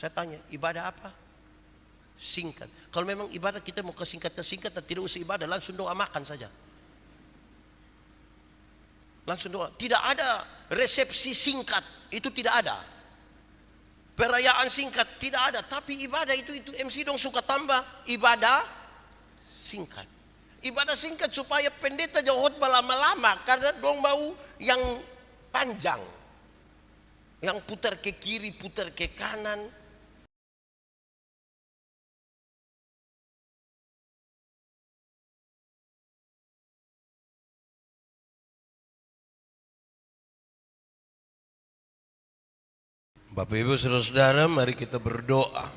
Saya tanya, ibadah apa? Singkat. Kalau memang ibadah kita mau kesingkat-kesingkat dan tidak usah ibadah, langsung doa makan saja. Langsung doa. Tidak ada resepsi singkat, itu tidak ada. Perayaan singkat tidak ada, tapi ibadah itu MC dong suka tambah ibadah singkat. Ibadah singkat supaya pendeta jauh khotbah lama-lama karena dong mau yang panjang. Yang putar ke kiri, putar ke kanan. Bapak Ibu Saudara-saudara, mari kita berdoa.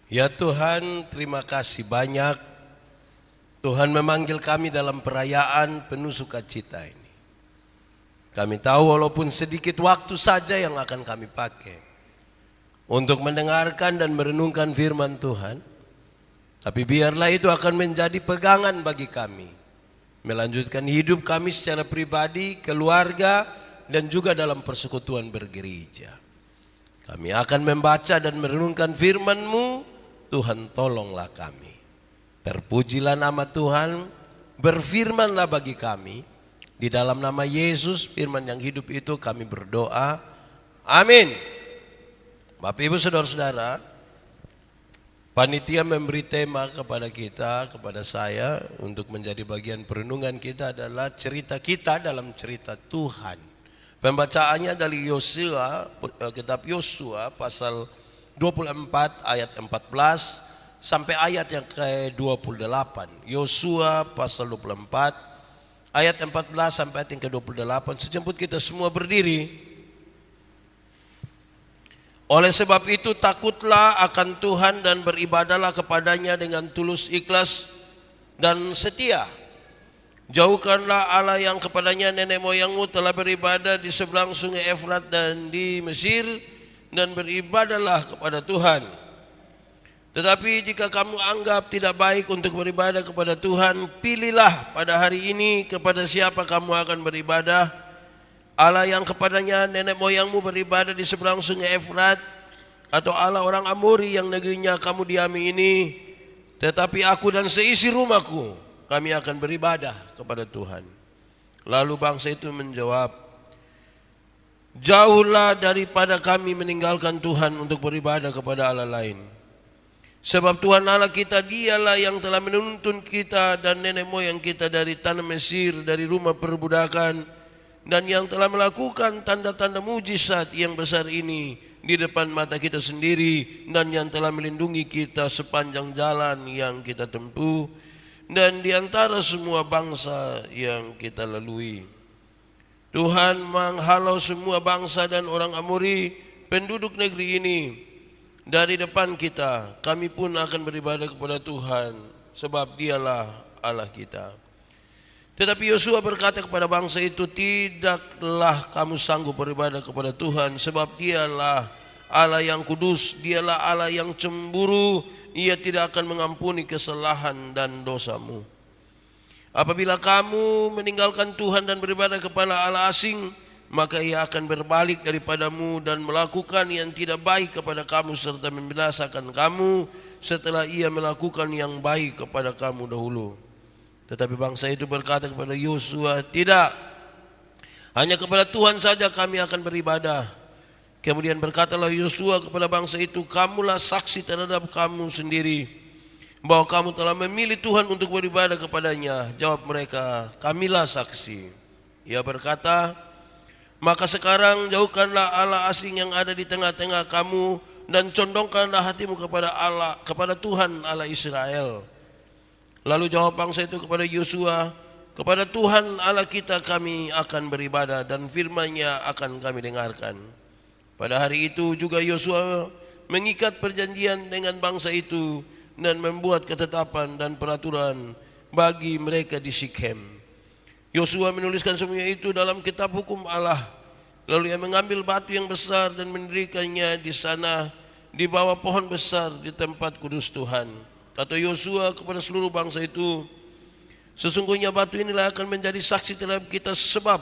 Ya Tuhan, terima kasih banyak. Tuhan memanggil kami dalam perayaan penuh sukacita ini. Kami tahu walaupun sedikit waktu saja yang akan kami pakai untuk mendengarkan dan merenungkan firman Tuhan. Tapi biarlah itu akan menjadi pegangan bagi kami. Melanjutkan hidup kami secara pribadi, keluarga, dan juga dalam persekutuan bergereja. Kami akan membaca dan merenungkan firman-Mu. Tuhan, tolonglah kami. Terpujilah nama Tuhan, berfirmanlah bagi kami. Di dalam nama Yesus, firman yang hidup itu kami berdoa. Amin. Bapak Ibu Saudara-saudara, panitia memberi tema kepada kita, kepada saya, untuk menjadi bagian perenungan kita adalah cerita kita dalam cerita Tuhan. Pembacaannya dari Yosua, kitab Yosua pasal 24 ayat 14 sampai ayat yang ke-28. Yosua pasal 24 ayat 14 sampai ayat yang ke-28. Sejemput kita semua berdiri. Oleh sebab itu takutlah akan Tuhan dan beribadahlah kepadanya dengan tulus ikhlas dan setia. Jauhkanlah Allah yang kepadanya nenek moyangmu telah beribadah di seberang sungai Efrat dan di Mesir, dan beribadahlah kepada Tuhan. Tetapi jika kamu anggap tidak baik untuk beribadah kepada Tuhan, pilihlah pada hari ini kepada siapa kamu akan beribadah. Allah yang kepadanya nenek moyangmu beribadah di seberang sungai Efrat, atau Allah orang Amori yang negerinya kamu diami ini. Tetapi aku dan seisi rumahku, kami akan beribadah kepada Tuhan. Lalu bangsa itu menjawab, jauhlah daripada kami meninggalkan Tuhan untuk beribadah kepada Allah lain. Sebab Tuhan Allah kita, dialah yang telah menuntun kita dan nenek moyang kita dari tanah Mesir, dari rumah perbudakan, dan yang telah melakukan tanda-tanda mujizat yang besar ini di depan mata kita sendiri, dan yang telah melindungi kita sepanjang jalan yang kita tempuh, dan di antara semua bangsa yang kita lalui. Tuhan menghalau semua bangsa dan orang Amori, penduduk negeri ini, dari depan kita. Kami pun akan beribadah kepada Tuhan, sebab dialah Allah kita. Tetapi Yosua berkata kepada bangsa itu, tidaklah kamu sanggup beribadah kepada Tuhan, sebab dialah Allah yang kudus, dialah Allah yang cemburu. Ia tidak akan mengampuni kesalahan dan dosamu. Apabila kamu meninggalkan Tuhan dan beribadah kepada Allah asing, maka ia akan berbalik daripadamu dan melakukan yang tidak baik kepada kamu, serta membinasakan kamu setelah ia melakukan yang baik kepada kamu dahulu. Tetapi bangsa itu berkata kepada Yosua, tidak, hanya kepada Tuhan saja kami akan beribadah. Kemudian berkatalah Yosua kepada bangsa itu, kamulah saksi terhadap kamu sendiri bahwa kamu telah memilih Tuhan untuk beribadah kepadanya. Jawab mereka, kamilah saksi. Ia berkata, maka sekarang jauhkanlah Allah asing yang ada di tengah-tengah kamu, dan condongkanlah hatimu kepada Allah, kepada Tuhan Allah Israel. Lalu jawab bangsa itu kepada Yosua, kepada Tuhan Allah kita kami akan beribadah, dan firman-Nya akan kami dengarkan. Pada hari itu juga Yosua mengikat perjanjian dengan bangsa itu dan membuat ketetapan dan peraturan bagi mereka di Sikhem. Yosua menuliskan semuanya itu dalam kitab hukum Allah. Lalu ia mengambil batu yang besar dan mendirikannya di sana di bawah pohon besar di tempat kudus Tuhan. Kata Yosua kepada seluruh bangsa itu, sesungguhnya batu inilah akan menjadi saksi terhadap kita, sebab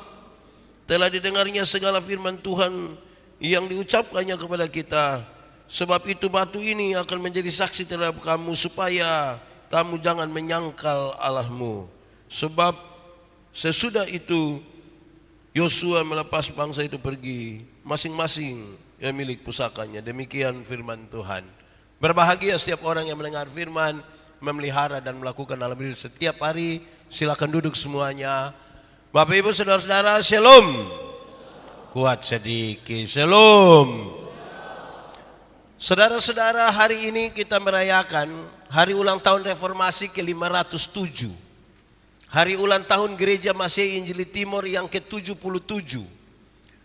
telah didengarnya segala firman Tuhan yang diucapkannya kepada kita. Sebab itu batu ini akan menjadi saksi terhadap kamu, supaya kamu jangan menyangkal Allahmu. Sebab sesudah itu Yosua melepas bangsa itu pergi, masing-masing yang milik pusakanya. Demikian firman Tuhan. Berbahagia setiap orang yang mendengar firman, memelihara dan melakukan dalam hidup setiap hari. Silakan duduk semuanya. Bapak Ibu saudara-saudara, shalom. Kuat sedikit, shalom. Saudara-saudara, hari ini kita merayakan hari ulang tahun reformasi ke-507. Hari ulang tahun Gereja Masehi Injili Timur yang ke-77.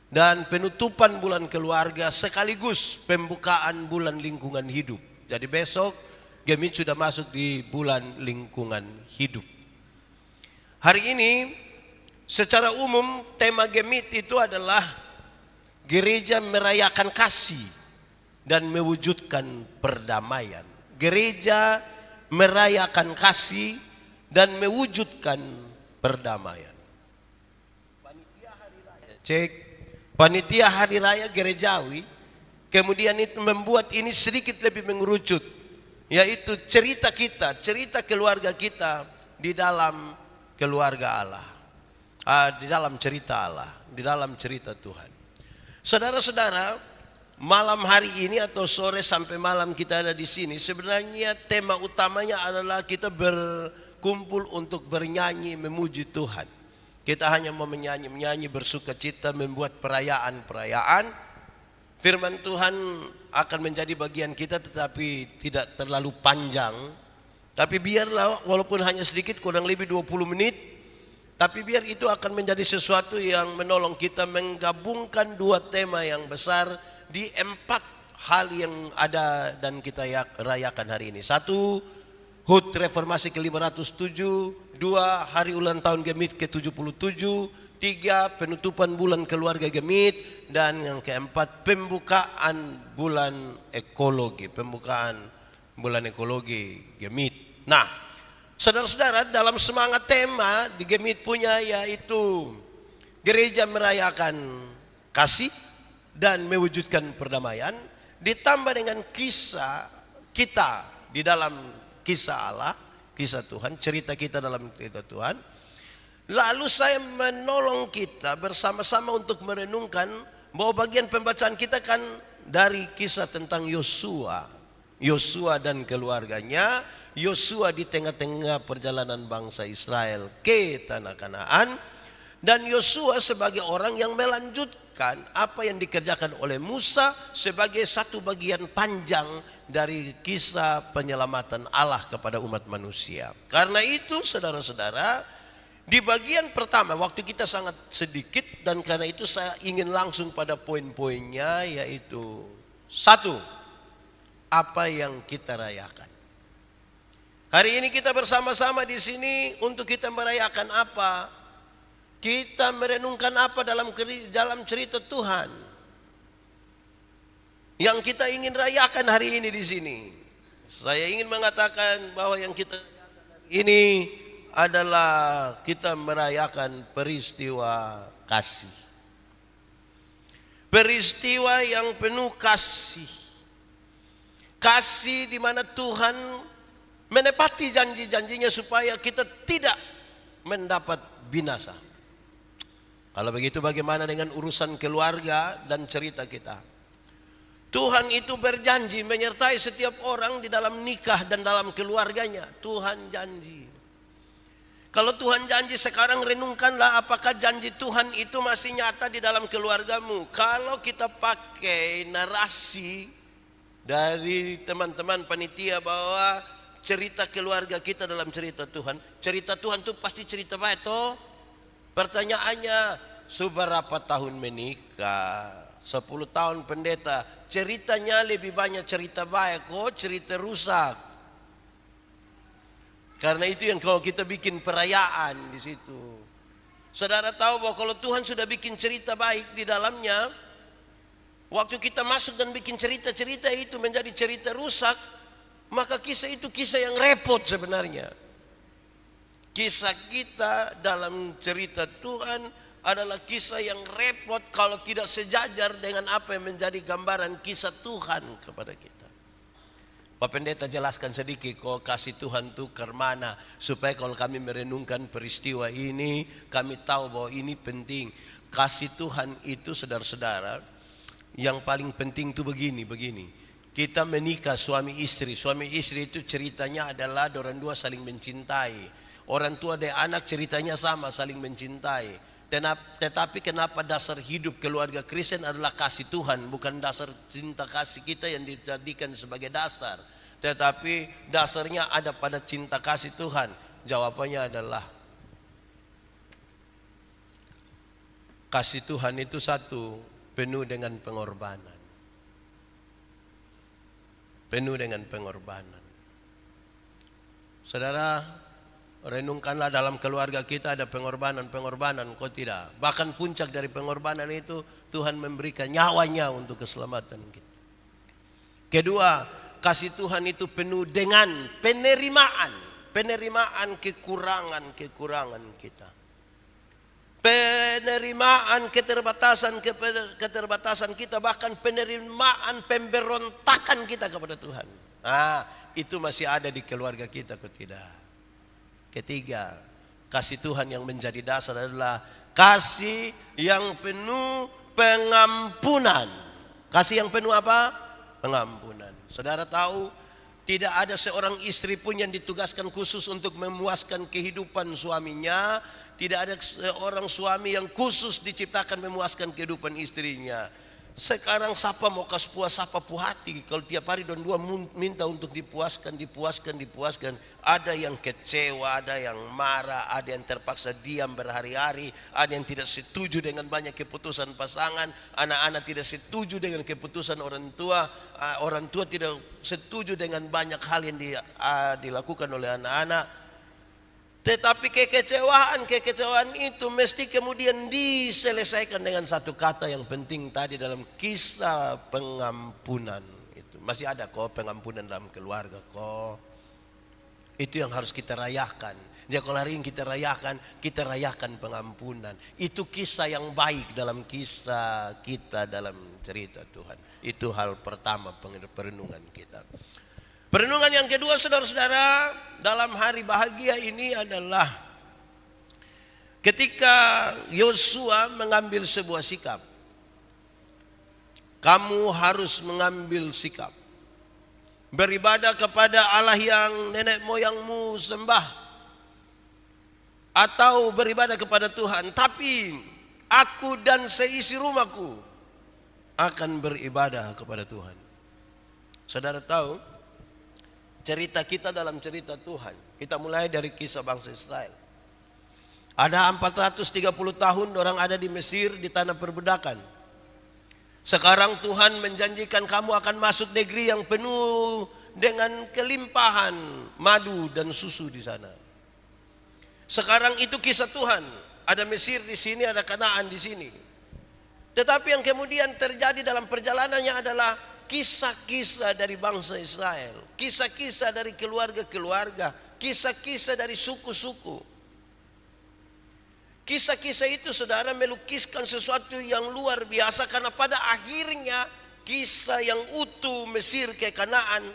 Dan penutupan bulan keluarga sekaligus pembukaan bulan lingkungan hidup. Jadi besok Gemit sudah masuk di bulan lingkungan hidup. Hari ini secara umum tema Gemit itu adalah gereja merayakan kasih dan mewujudkan perdamaian. Gereja merayakan kasih dan mewujudkan perdamaian. Panitia hari raya, cek. Panitia hari raya gerejawi kemudian itu membuat ini sedikit lebih mengerucut, yaitu cerita kita, cerita keluarga kita di dalam keluarga Allah, di dalam cerita Allah, di dalam cerita Tuhan. Saudara-saudara, malam hari ini atau sore sampai malam kita ada di sini, sebenarnya tema utamanya adalah kita berkumpul untuk bernyanyi memuji Tuhan. Kita hanya mau menyanyi bersuka cita, membuat perayaan-perayaan. Firman Tuhan akan menjadi bagian kita, tetapi tidak terlalu panjang. Tapi biarlah walaupun hanya sedikit, kurang lebih 20 menit, tapi biar itu akan menjadi sesuatu yang menolong kita menggabungkan dua tema yang besar di 4 hal yang ada dan kita rayakan hari ini. 1, HUT Reformasi ke-507. 2, hari ulang tahun Gemit ke-77. 3, penutupan bulan keluarga Gemit. Dan yang keempat, pembukaan bulan ekologi. Pembukaan bulan ekologi Gemit. Nah, saudara-saudara, dalam semangat tema di Gemit punya, yaitu gereja merayakan kasih dan mewujudkan perdamaian, ditambah dengan kisah kita di dalam kisah Allah, kisah Tuhan, cerita kita dalam cerita Tuhan. Lalu saya menolong kita bersama-sama untuk merenungkan bahwa bagian pembacaan kita kan dari kisah tentang Yosua. Yosua dan keluarganya, Yosua di tengah-tengah perjalanan bangsa Israel ke tanah Kanaan. Dan Yosua sebagai orang yang melanjutkan apa yang dikerjakan oleh Musa sebagai satu bagian panjang dari kisah penyelamatan Allah kepada umat manusia. Karena itu saudara-saudara, di bagian pertama waktu kita sangat sedikit, dan karena itu saya ingin langsung pada poin-poinnya, yaitu 1, apa yang kita rayakan. Hari ini kita bersama-sama di sini untuk kita merayakan apa? Kita merenungkan apa dalam cerita Tuhan yang kita ingin rayakan hari ini di sini. Saya ingin mengatakan bahwa yang kita rayakan hari ini adalah kita merayakan peristiwa kasih. Peristiwa yang penuh kasih. Kasih di mana Tuhan menepati janji-janjinya supaya kita tidak mendapat binasa. Kalau begitu bagaimana dengan urusan keluarga dan cerita kita? Tuhan itu berjanji menyertai setiap orang di dalam nikah dan dalam keluarganya. Tuhan janji. Kalau Tuhan janji, sekarang renungkanlah apakah janji Tuhan itu masih nyata di dalam keluargamu. Kalau kita pakai narasi dari teman-teman panitia bahwa cerita keluarga kita dalam cerita Tuhan itu pasti cerita baik toh. Pertanyaannya, seberapa tahun menikah? 10 tahun pendeta, ceritanya lebih banyak cerita baik kok cerita rusak. Karena itu yang kalau kita bikin perayaan di situ. Saudara tahu bahwa kalau Tuhan sudah bikin cerita baik di dalamnya, waktu kita masuk dan bikin cerita-cerita itu menjadi cerita rusak, maka kisah itu kisah yang repot sebenarnya. Kisah kita dalam cerita Tuhan adalah kisah yang repot kalau tidak sejajar dengan apa yang menjadi gambaran kisah Tuhan kepada kita. Pak Pendeta jelaskan sedikit kok kasih Tuhan itu kemana, supaya kalau kami merenungkan peristiwa ini kami tahu bahwa ini penting. Kasih Tuhan itu saudara-saudara, yang paling penting itu begini. Kita menikah suami istri itu ceritanya adalah orang dua saling mencintai. Orang tua dan anak ceritanya sama, saling mencintai. Tetapi kenapa dasar hidup keluarga Kristen adalah kasih Tuhan, bukan dasar cinta kasih kita yang dijadikan sebagai dasar, tetapi dasarnya ada pada cinta kasih Tuhan. Jawabannya adalah kasih Tuhan itu satu, penuh dengan pengorbanan. Penuh dengan pengorbanan. Saudara, renungkanlah dalam keluarga kita ada pengorbanan, kok tidak? Bahkan puncak dari pengorbanan itu Tuhan memberikan nyawanya untuk keselamatan kita. Kedua, kasih Tuhan itu penuh dengan penerimaan kekurangan kita. Penerimaan keterbatasan kita, bahkan penerimaan pemberontakan kita kepada Tuhan. Itu masih ada di keluarga kita, kok tidak? Ketiga, kasih Tuhan yang menjadi dasar adalah kasih yang penuh pengampunan. Kasih yang penuh apa? Pengampunan. Saudara tahu, tidak ada seorang istri pun yang ditugaskan khusus untuk memuaskan kehidupan suaminya. Tidak ada seorang suami yang khusus diciptakan memuaskan kehidupan istrinya. Sekarang siapa mau kasih puas, siapa puhati kalau tiap hari dan dua minta untuk dipuaskan. Ada yang kecewa, ada yang marah, ada yang terpaksa diam berhari-hari, ada yang tidak setuju dengan banyak keputusan pasangan, anak-anak tidak setuju dengan keputusan orang tua tidak setuju dengan banyak hal yang dilakukan oleh anak-anak. Tetapi kekecewaan itu mesti kemudian diselesaikan dengan satu kata yang penting tadi dalam kisah pengampunan itu. Masih ada kok pengampunan dalam keluarga kok. Itu yang harus kita rayakan. Jadi kalau hari ini kita rayakan pengampunan. Itu kisah yang baik dalam kisah kita dalam cerita Tuhan. Itu hal pertama perenungan kita. Perenungan yang kedua, saudara-saudara, dalam hari bahagia ini adalah ketika Yosua mengambil sebuah sikap. Kamu harus mengambil sikap. Beribadah kepada Allah yang nenek moyangmu sembah, atau beribadah kepada Tuhan. Tapi aku dan seisi rumahku akan beribadah kepada Tuhan. Saudara tahu, cerita kita dalam cerita Tuhan. Kita mulai dari kisah bangsa Israel. Ada 430 tahun orang ada di Mesir di tanah perbudakan. Sekarang Tuhan menjanjikan kamu akan masuk negeri yang penuh dengan kelimpahan madu dan susu di sana. Sekarang itu kisah Tuhan. Ada Mesir di sini, ada Kanaan di sini. Tetapi yang kemudian terjadi dalam perjalanannya adalah kisah-kisah dari bangsa Israel, kisah-kisah dari keluarga-keluarga, kisah-kisah dari suku-suku. Kisah-kisah itu saudara melukiskan sesuatu yang luar biasa, karena pada akhirnya kisah yang utuh Mesir ke Kanaan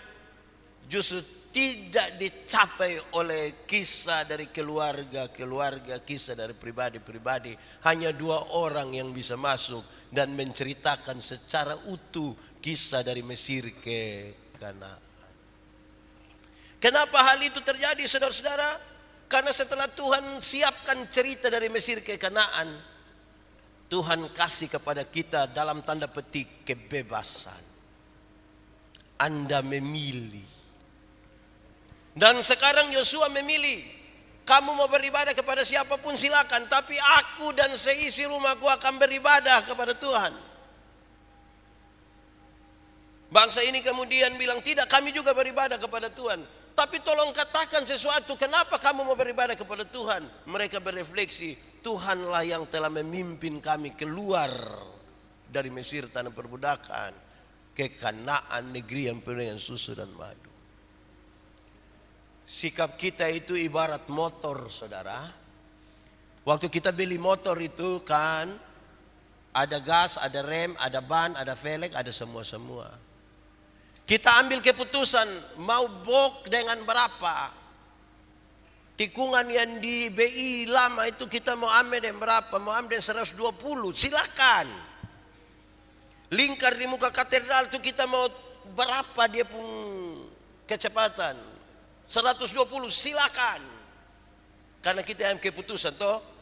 justru tidak dicapai oleh kisah dari keluarga-keluarga, kisah dari pribadi-pribadi. Hanya 2 orang yang bisa masuk dan menceritakan secara utuh kisah dari Mesir ke Kanaan. Kenapa hal itu terjadi, saudara-saudara? Karena setelah Tuhan siapkan cerita dari Mesir ke Kanaan, Tuhan kasih kepada kita dalam tanda petik kebebasan. Anda memilih. Dan sekarang Yosua memilih, kamu mau beribadah kepada siapapun silakan, tapi aku dan seisi rumahku akan beribadah kepada Tuhan. Bangsa ini kemudian bilang, tidak, kami juga beribadah kepada Tuhan. Tapi tolong katakan sesuatu, kenapa kamu mau beribadah kepada Tuhan? Mereka berefleksi, Tuhanlah yang telah memimpin kami keluar dari Mesir tanah perbudakan ke Kanaan, negeri yang penuh dengan susu dan madu. Sikap kita itu ibarat motor, saudara. Waktu kita beli motor itu kan ada gas, ada rem, ada ban, ada velg, ada semua-semua. Kita ambil keputusan mau box dengan berapa. Tikungan yang di BI lama itu kita mau ambil dengan berapa? Mau ambil 120, silakan. Lingkar di muka katedral itu kita mau berapa dia pun kecepatan? 120, silakan. Karena kita yang keputusan toh.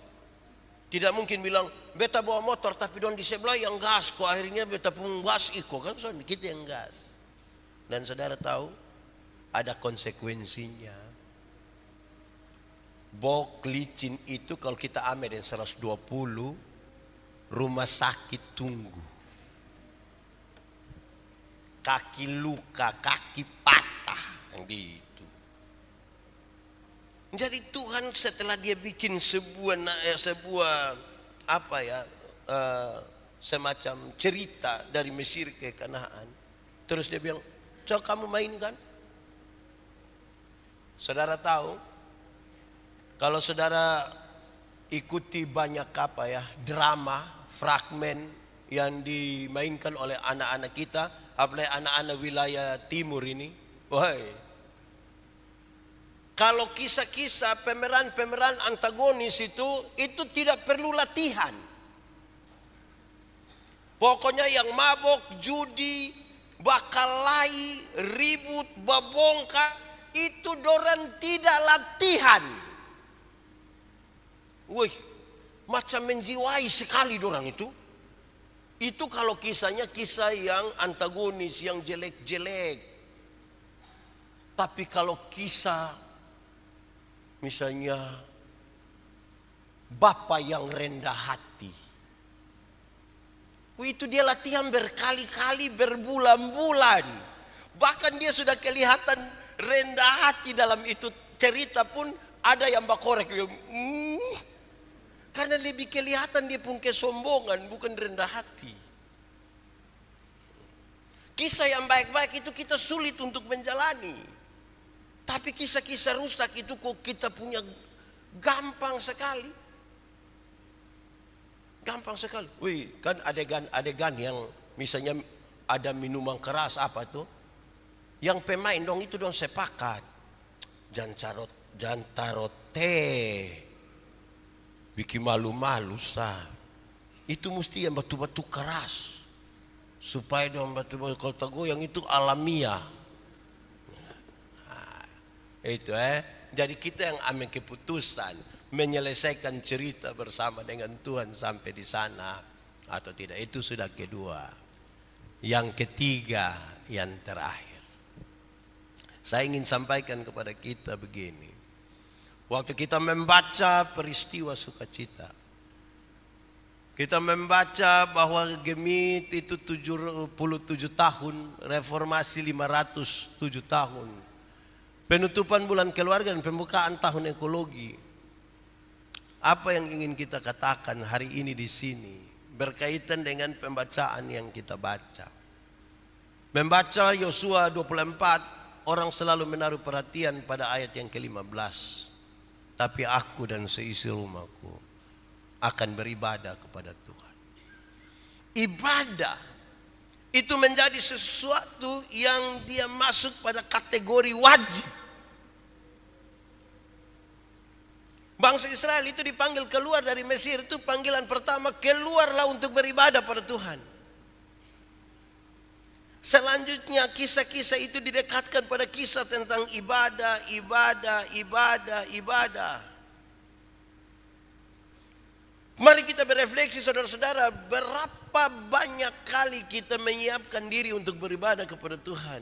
Tidak mungkin bilang beta bawa motor tapi don di sebelah yang gas kok akhirnya beta pun gas iko kan, so kita yang gas. Dan saudara tahu ada konsekuensinya. Box licin itu kalau kita ambil dengan 120, rumah sakit tunggu. Kaki luka, kaki patah yang di itu. Jadi Tuhan setelah dia bikin sebuah semacam cerita dari Mesir ke Kanaan, terus dia bilang, coba kamu mainkan. Saudara tahu, kalau saudara ikuti banyak drama, fragmen yang dimainkan oleh anak-anak kita, apalagi anak-anak wilayah timur ini, wahai. Kalau kisah-kisah pemeran-pemeran antagonis itu tidak perlu latihan. Pokoknya yang mabok, judi, bakalai, ribut, babongka, itu dorang tidak latihan. Wih, macam menjiwai sekali dorang itu. Itu kalau kisahnya kisah yang antagonis, yang jelek-jelek. Tapi kalau kisah misalnya bapak yang rendah hati, itu dia latihan berkali-kali, berbulan-bulan. Bahkan dia sudah kelihatan rendah hati dalam itu cerita pun ada yang bakorek. Karena lebih kelihatan dia pun kesombongan, bukan rendah hati. Kisah yang baik-baik itu kita sulit untuk menjalani. Tapi kisah-kisah rusak itu kok kita punya gampang sekali. Gampang sekali. Wih, kan adegan yang misalnya ada minuman keras apa tuh? Yang pemain dong itu dong sepakat. Jangan tarot teh. Bikin malu-malu sah. Itu mesti yang batu-batu keras. Supaya dong batu-batu kalau tegoyang itu alamiah. Itu jadi kita yang ambil keputusan menyelesaikan cerita bersama dengan Tuhan sampai di sana atau tidak, itu sudah kedua. Yang ketiga, yang terakhir, saya ingin sampaikan kepada kita begini. Waktu kita membaca peristiwa sukacita, kita membaca bahwa Gemit itu 77 tahun, reformasi 507 tahun, penutupan bulan keluarga dan pembukaan tahun ekologi. Apa yang ingin kita katakan hari ini di sini berkaitan dengan pembacaan yang kita baca. Membaca Yosua 24, orang selalu menaruh perhatian pada ayat yang ke-15. Tapi aku dan seisi rumahku akan beribadah kepada Tuhan. Ibadah itu menjadi sesuatu yang dia masuk pada kategori wajib. Bangsa Israel itu dipanggil keluar dari Mesir, itu panggilan pertama, keluarlah untuk beribadah pada Tuhan. Selanjutnya kisah-kisah itu didekatkan pada kisah tentang ibadah. Mari kita berefleksi saudara-saudara, berapa banyak kali kita menyiapkan diri untuk beribadah kepada Tuhan.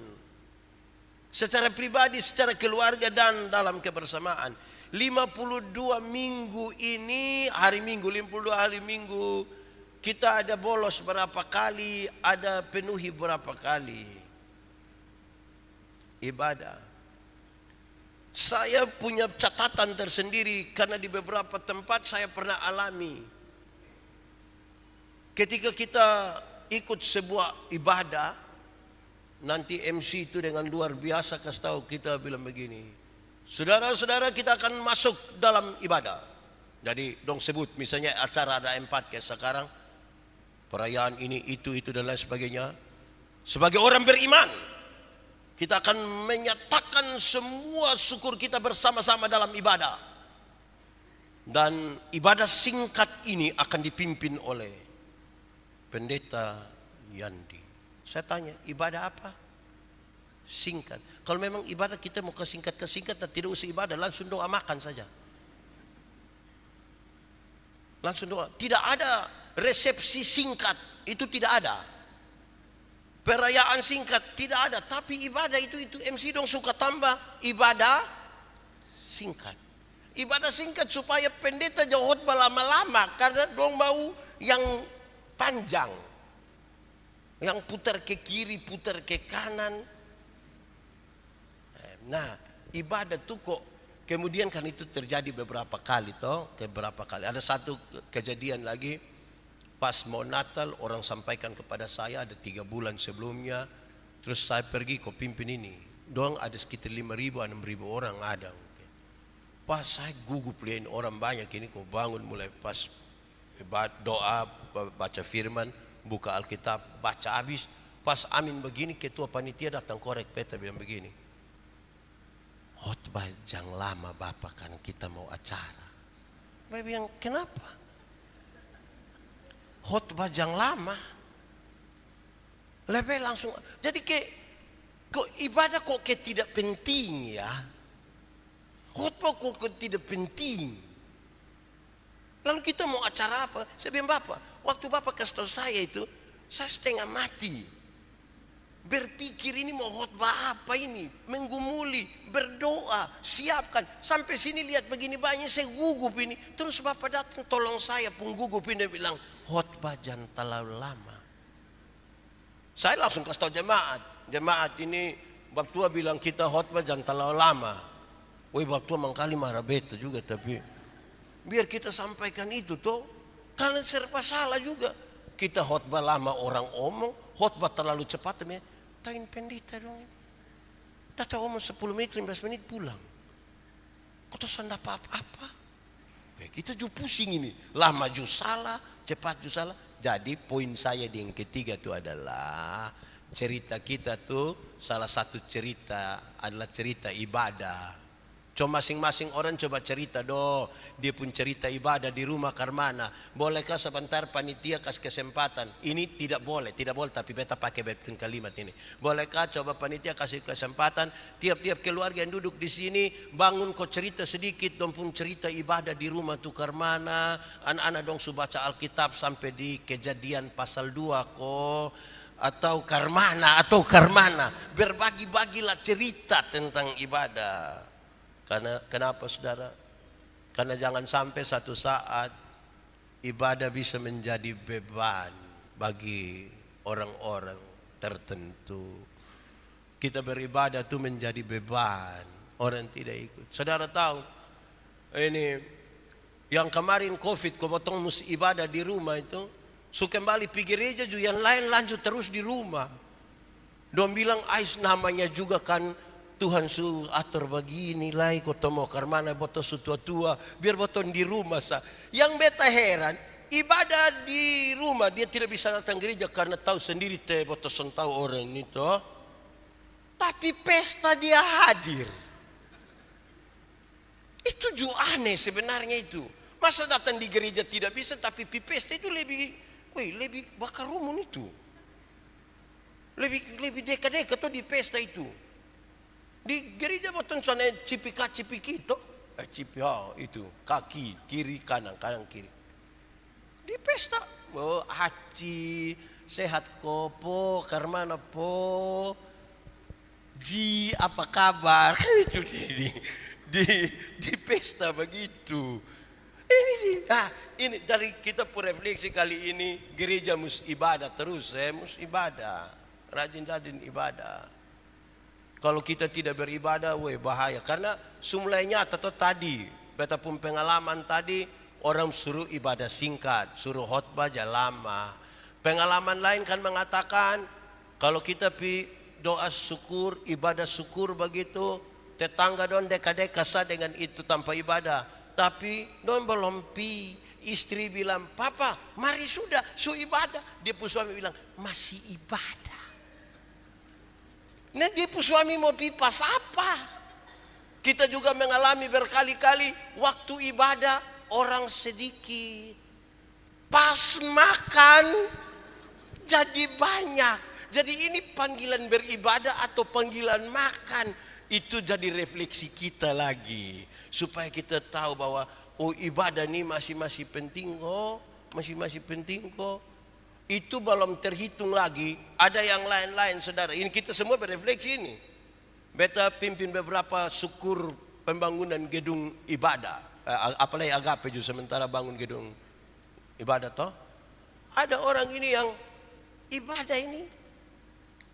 Secara pribadi, secara keluarga dan dalam kebersamaan. 52 minggu ini, hari Minggu, 52 hari Minggu, kita ada bolos berapa kali, ada penuhi berapa kali. Ibadah. Saya punya catatan tersendiri karena di beberapa tempat saya pernah alami. Ketika kita ikut sebuah ibadah, nanti MC itu dengan luar biasa kasih tahu kita bilang begini, saudara-saudara kita akan masuk dalam ibadah. Jadi dong sebut misalnya acara ada 4 kayak sekarang, perayaan ini, itu dan lain sebagainya. Sebagai orang beriman, kita akan menyatakan semua syukur kita bersama-sama dalam ibadah. Dan ibadah singkat ini akan dipimpin oleh Pendeta Yandi. Saya tanya, ibadah apa? Singkat. Kalau memang ibadah kita mau kesingkat dan tidak usah ibadah, langsung doa makan saja. Langsung doa. Tidak ada resepsi singkat, itu tidak ada. Perayaan singkat tidak ada, tapi ibadah itu MC dong suka tambah ibadah singkat. Ibadah singkat supaya pendeta jauh lama-lama karena dong mau yang panjang. Yang putar ke kiri, putar ke kanan. Nah, ibadah tuh kok kemudian kan itu terjadi beberapa kali toh, beberapa kali. Ada satu kejadian lagi. Pas mau Natal orang sampaikan kepada saya ada 3 bulan sebelumnya. Terus saya pergi ke pimpin ini. Doang ada sekitar 5.000, 6.000 orang ada. Pas saya gugup lihat orang banyak ini kok bangun mulai pas doa, baca firman, buka Alkitab, baca habis. Pas amin begini ketua panitia datang korek peta bilang begini. Khotbah jangan lama Bapak kan kita mau acara. Saya bilang kenapa? Khotbah jangan lama. Lebih langsung. Jadi kok ibadah kok tidak penting ya. Khotbah kok tidak penting. Lalu kita mau acara apa? Saya bilang Bapak, waktu Bapak kasih tahu saya itu, saya setengah mati. Berpikir ini mau khotbah apa ini? Menggumuli, berdoa, siapkan. Sampai sini lihat begini banyak saya gugup ini. Terus Bapak datang tolong saya pun gugup ini. Dia bilang, khotbah jangan terlalu lama. Saya langsung kasih tahu jemaat. Jemaat ini, Bab Tua bilang kita khotbah jangan terlalu lama. Woi Bab Tua mangkali marah beta juga. Tapi biar kita sampaikan itu toh. Karena serba salah juga. Kita khotbah lama orang omong. Khotbah terlalu cepat. Tain pendeta dong. Data omong 10 menit, 15 menit pulang. Kau tak sanda apa-apa. Kita juga pusing ini. Lama juga salah, cepat juga salah. Jadi poin saya di yang ketiga itu adalah cerita kita tuh salah satu cerita adalah cerita ibadah. Coba masing-masing orang coba cerita dia pun cerita ibadah di rumah Karmana. Bolehkah sebentar panitia kasih kesempatan? Ini tidak boleh tapi beta pakai betul kalimat ini. Bolehkah coba panitia kasih kesempatan tiap-tiap keluarga yang duduk di sini bangun kok cerita sedikit dong pun cerita ibadah di rumah tuh Karmana. Anak-anak dong su baca Alkitab sampai di Kejadian pasal 2 kok. Atau Karmana berbagi-bagilah cerita tentang ibadah. Karena kenapa saudara? Karena jangan sampai satu saat ibadah bisa menjadi beban bagi orang-orang tertentu. Kita beribadah itu menjadi beban, orang tidak ikut. Saudara tahu ini yang kemarin Covid kau potong mus ibadah di rumah itu, su kembali pergi gereja juga yang lain lanjut terus di rumah. Dong bilang ais namanya juga kan Tuhan su atur begini lai kau mau Karmana botol su tua-tua biar botol di rumah sah. Yang beta heran ibadah di rumah dia tidak bisa datang gereja karena tahu sendiri botol son tahu orang ini toh. Tapi pesta dia hadir. Itu juga aneh sebenarnya itu. Masa datang di gereja tidak bisa tapi di pesta itu lebih bakar rumun itu. Lebih dekat-dekat tuh di pesta itu. Di gereja boten sana cipika-cipiki itu. Itu kaki kiri kanan kiri. Di pesta haji sehat kopo Karmana po ji apa kabar kan itu di pesta begitu. Ini dari kita pun refleksi kali ini gereja mus ibadah terus mus ibadah rajin ibadah. Kalau kita tidak beribadah, bahaya. Karena sumulainya atau tadi, beta pun pengalaman tadi, orang suruh ibadah singkat, suruh khotbah jangan lama. Pengalaman lain kan mengatakan, kalau kita doa syukur, ibadah syukur begitu, tetangga don deka-deka sah dengan itu tanpa ibadah. tapi don belum pi. Istri bilang, papa mari sudah, su ibadah. Dia pun suami bilang, masih ibadah. Nah dia pun suami mau pi pas apa? Kita juga mengalami berkali-kali waktu ibadah orang sedikit. Pas makan jadi banyak. Jadi ini panggilan beribadah atau panggilan makan. Itu jadi refleksi kita lagi. Supaya kita tahu bahwa oh ibadah ini masih penting kok. Masih penting kok. Itu belum terhitung lagi. Ada yang lain-lain saudara. Ini kita semua berefleksi ini. Beta pimpin beberapa syukur pembangunan gedung ibadah. Apalagi Agape juga sementara bangun gedung ibadah toh. Ada orang ini yang ibadah ini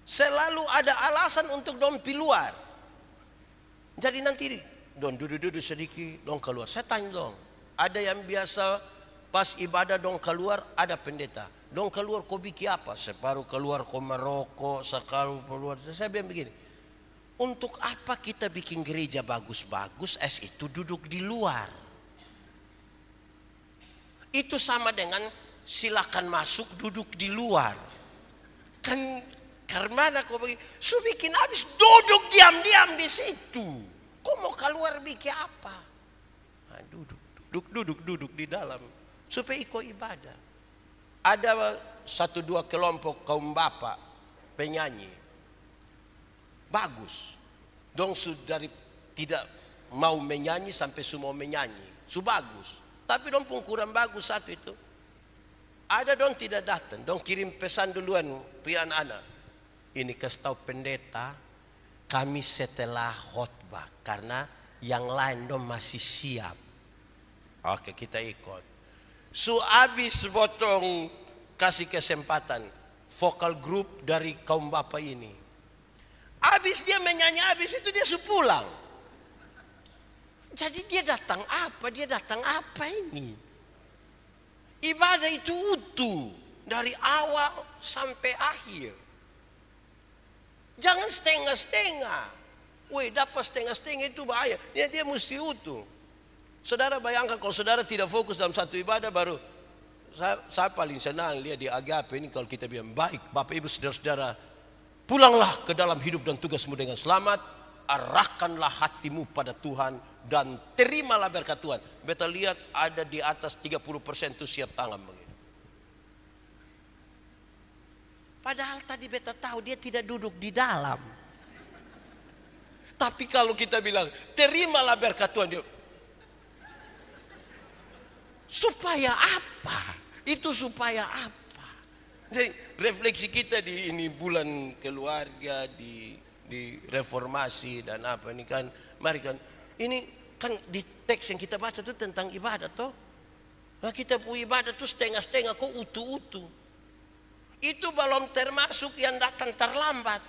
selalu ada alasan untuk dong pi luar. Jadi nanti dong duduk sedikit dong keluar. Saya tanya dong, ada yang biasa pas ibadah dong keluar, ada pendeta. Dong keluar kau bikin apa? Separuh keluar kau merokok, separuh keluar. Saya bilang begini, untuk apa kita bikin gereja bagus-bagus, itu duduk di luar. Itu sama dengan silakan masuk duduk di luar. Kan karena kau begini, su bikin habis duduk diam-diam di situ. Kau mau keluar bikin apa? Nah, duduk di dalam supaya ikut ibadah. Ada 1-2 kelompok kaum bapak penyanyi bagus. Dong dari tidak mau menyanyi sampai semua menyanyi, su bagus. Tapi dong pun kurang bagus satu itu. Ada dong tidak datang, dong kirim pesan duluan pian anak. Ini kasih tahu pendeta, kami setelah khotbah karena yang lain dong masih siap. Oke, kita ikut. So habis potong kasih kesempatan vokal grup dari kaum bapak ini. Habis dia menyanyi, habis itu dia pulang. Jadi dia datang apa? Dia datang apa ini? Ibadah itu utuh dari awal sampai akhir. Jangan setengah-setengah. Woi, dapat setengah-setengah itu bahaya. Dia mesti utuh. Saudara bayangkan kalau saudara tidak fokus dalam satu ibadah baru. Saya paling senang lihat di Agape ini kalau kita bilang baik Bapak Ibu saudara-saudara, pulanglah ke dalam hidup dan tugasmu dengan selamat, arahkanlah hatimu pada Tuhan dan terimalah berkat Tuhan. Beta lihat ada di atas 30% itu siap tangan begitu. Padahal tadi beta tahu dia tidak duduk di dalam. Tapi kalau kita bilang terimalah berkat Tuhan, dia supaya apa? Itu supaya apa? Jadi refleksi kita di ini bulan keluarga, di reformasi dan apa ini kan, mari kan, ini kan di teks yang kita baca itu tentang ibadah toh. Nah kita punya ibadah tuh setengah-setengah kok utuh-utuh. Itu belum termasuk yang datang terlambat.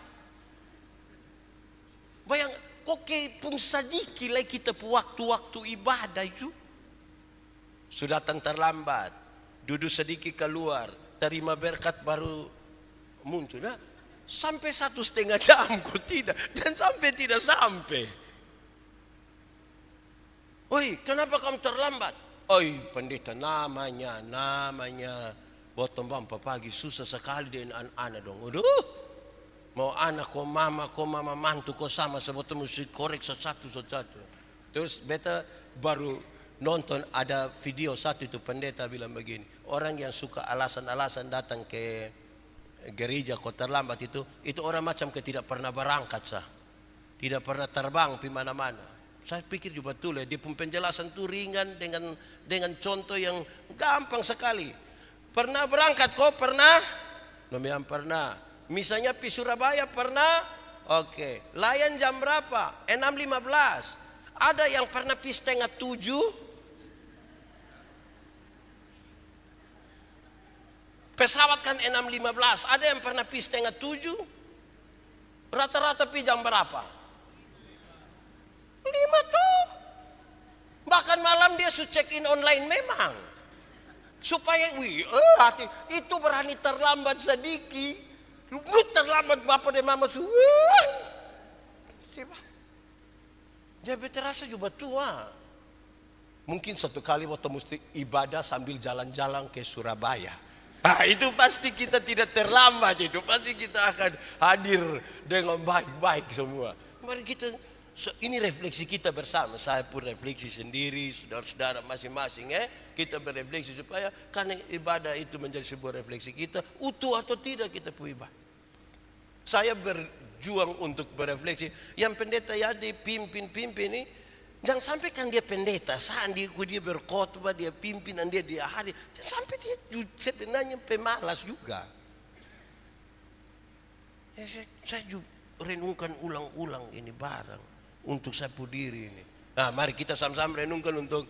Bayang, kok pun sedikit lagi kita punya waktu-waktu ibadah itu. Sudah datang terlambat, duduk sedikit keluar, terima berkat baru muncul. Nah, sampai 1,5 jam kok tidak, dan sampai tidak sampai. Oi, kenapa kamu terlambat? Oi, pendeta namanya potong bampa pagi susah sekali dengan anak dong. Aduh, mau anak kok mama mantu kok sama sebetulnya mesti korek satu. Terus beta baru nonton ada video satu itu pendeta bilang begini, orang yang suka alasan-alasan datang ke gereja kok terlambat itu orang macam tidak pernah berangkat tidak pernah terbang di mana-mana. Saya pikir juga betul ya, dia pun penjelasan itu ringan dengan contoh yang gampang sekali. Pernah berangkat kok pernah? Yang pernah. Misalnya di Surabaya pernah? Oke. Layan jam berapa? 6.15. Ada yang pernah pi 6:30. Pesawat kan 6.15. Ada yang pernah pi 6:30. Rata-rata pi jam berapa? 5 tuh. Bahkan malam dia check in online memang. Supaya hati itu berani terlambat sedikit. Lu terlambat bapak dan mama Dia terasa juga tua. Mungkin satu kali waktu mesti ibadah sambil jalan-jalan ke Surabaya. Nah, itu pasti kita tidak terlambat itu. Pasti kita akan hadir dengan baik-baik semua. Mari kita, ini refleksi kita bersama. Saya pun refleksi sendiri, saudara-saudara masing-masing. Kita berefleksi supaya karena ibadah itu menjadi sebuah refleksi kita. Utuh atau tidak kita pun ibadah. Saya berjuang untuk berefleksi. Yang pendeta ya dipimpin-pimpin ini. Jangan sampai kan dia pendeta, dia berkhotbah, dia pimpinan dia hadir. Jangan sampai dia sebenarnya pemalas juga. Saya juga renungkan ulang-ulang ini barang untuk sapu diri ini. Nah, mari kita sama-sama renungkan untuk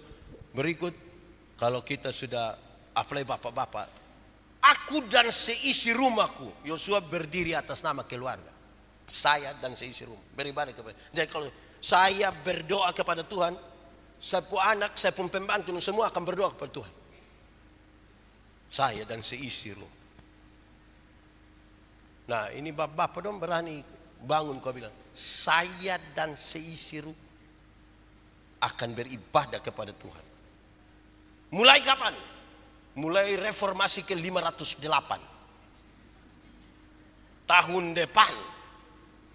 berikut. Kalau kita sudah apply bapak-bapak, aku dan seisi rumahku, Yosua berdiri atas nama keluarga. Saya dan seisi rumah beribadah kepada. Jadi kalau saya berdoa kepada Tuhan, saya pun anak, saya pun pembantu, semua akan berdoa kepada Tuhan. Saya dan seisi rumah. Nah, ini bapak dong berani bangun kau bilang, saya dan seisi rumah akan beribadah kepada Tuhan. Mulai kapan? Mulai reformasi ke 508. Tahun depan.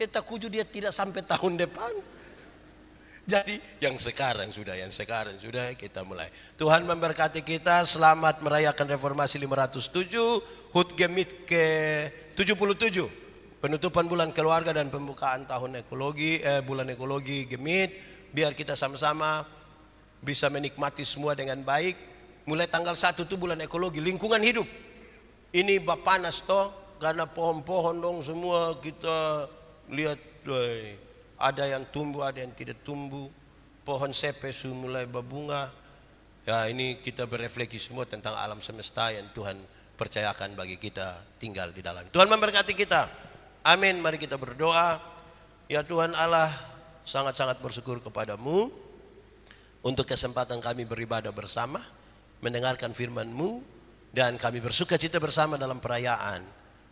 Takuju dia tidak sampai tahun depan. Jadi yang sekarang sudah kita mulai. Tuhan memberkati kita. Selamat merayakan reformasi 507, HUT Gemit ke 77, penutupan bulan keluarga dan pembukaan tahun ekologi, bulan ekologi Gemit. Biar kita sama-sama bisa menikmati semua dengan baik. Mulai tanggal 1 itu bulan ekologi, lingkungan hidup. Ini bapanas toh, karena pohon-pohon dong semua kita lihat. Ada yang tumbuh, ada yang tidak tumbuh. Pohon sepe sudah mulai berbunga. Ya, ini kita berefleksi semua tentang alam semesta yang Tuhan percayakan bagi kita tinggal di dalam. Tuhan memberkati kita. Amin. Mari kita berdoa. Ya Tuhan Allah, sangat-sangat bersyukur kepadamu untuk kesempatan kami beribadah bersama, mendengarkan firman-Mu, dan kami bersuka cita bersama dalam perayaan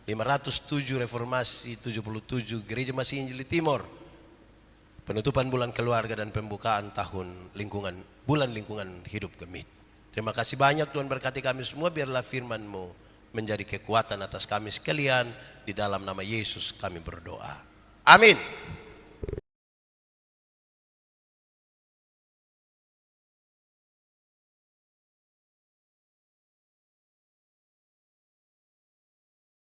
507 Reformasi 77 Gereja Masih Injili Timor, penutupan bulan keluarga dan pembukaan tahun bulan lingkungan hidup Gemit. Terima kasih banyak Tuhan, berkati kami semua. Biarlah firman-Mu menjadi kekuatan atas kami sekalian. Di dalam nama Yesus kami berdoa. Amin.